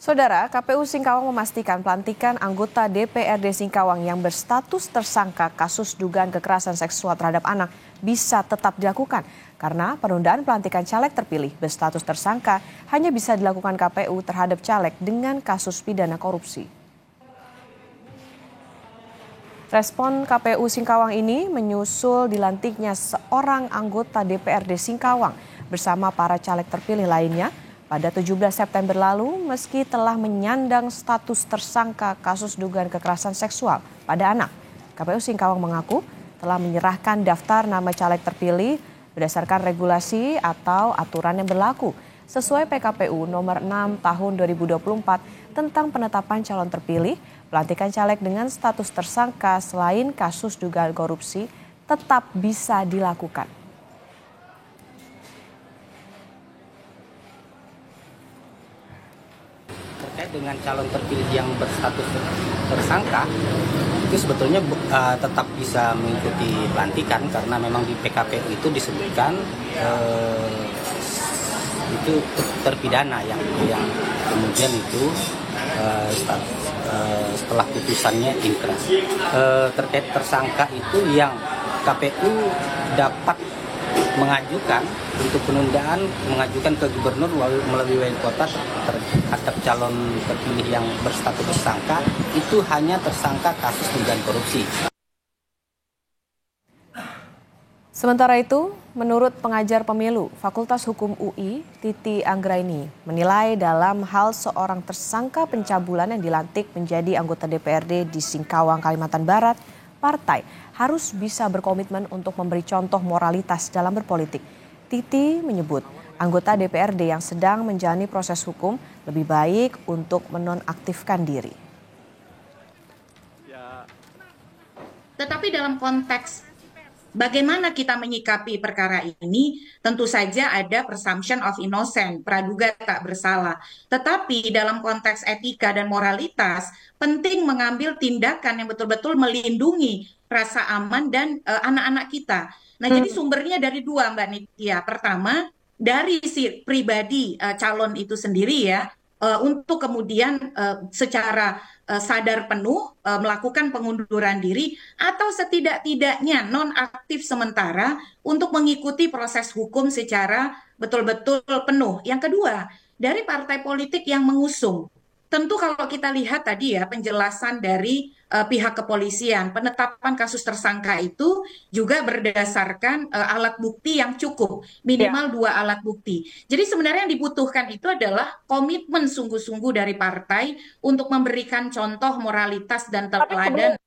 Saudara, KPU Singkawang memastikan pelantikan anggota DPRD Singkawang yang berstatus tersangka kasus dugaan kekerasan seksual terhadap anak bisa tetap dilakukan karena penundaan pelantikan caleg terpilih berstatus tersangka hanya bisa dilakukan KPU terhadap caleg dengan kasus pidana korupsi. Respon KPU Singkawang ini menyusul dilantiknya seorang anggota DPRD Singkawang bersama para caleg terpilih lainnya pada 17 September lalu, meski telah menyandang status tersangka kasus dugaan kekerasan seksual pada anak. KPU Singkawang mengaku telah menyerahkan daftar nama caleg terpilih berdasarkan regulasi atau aturan yang berlaku sesuai PKPU nomor 6 tahun 2024 tentang penetapan calon terpilih, pelantikan caleg dengan status tersangka selain kasus dugaan korupsi tetap bisa dilakukan. Terkait dengan calon terpilih yang berstatus tersangka itu sebetulnya tetap bisa mengikuti pelantikan karena memang di PKPU itu disebutkan itu terpidana yang kemudian itu setelah putusannya inkrah. Terkait tersangka itu yang KPU dapat mengajukan untuk penundaan, mengajukan ke gubernur melalui wali kota terhadap calon terpilih yang berstatus tersangka itu hanya tersangka kasus dugaan korupsi. Sementara itu, menurut pengajar pemilu Fakultas Hukum UI, Titi Anggraini, menilai dalam hal seorang tersangka pencabulan yang dilantik menjadi anggota DPRD di Singkawang, Kalimantan Barat, partai harus bisa berkomitmen untuk memberi contoh moralitas dalam berpolitik. Titi menyebut anggota DPRD yang sedang menjalani proses hukum lebih baik untuk menonaktifkan diri. Tetapi dalam konteks bagaimana kita menyikapi perkara ini, tentu saja ada presumption of innocence, praduga tak bersalah. Tetapi dalam konteks etika dan moralitas, penting mengambil tindakan yang betul-betul melindungi rasa aman dan anak-anak kita. Nah, jadi sumbernya dari dua, Mbak Nitya. Pertama, dari si pribadi calon itu sendiri ya, untuk kemudian secara sadar penuh melakukan pengunduran diri atau setidak-tidaknya nonaktif sementara untuk mengikuti proses hukum secara betul-betul penuh. Yang kedua, dari partai politik yang mengusung. Tentu kalau kita lihat tadi ya penjelasan dari pihak kepolisian, penetapan kasus tersangka itu juga berdasarkan alat bukti yang cukup, minimal 2 alat bukti. Jadi sebenarnya yang dibutuhkan itu adalah komitmen sungguh-sungguh dari partai untuk memberikan contoh moralitas dan teladan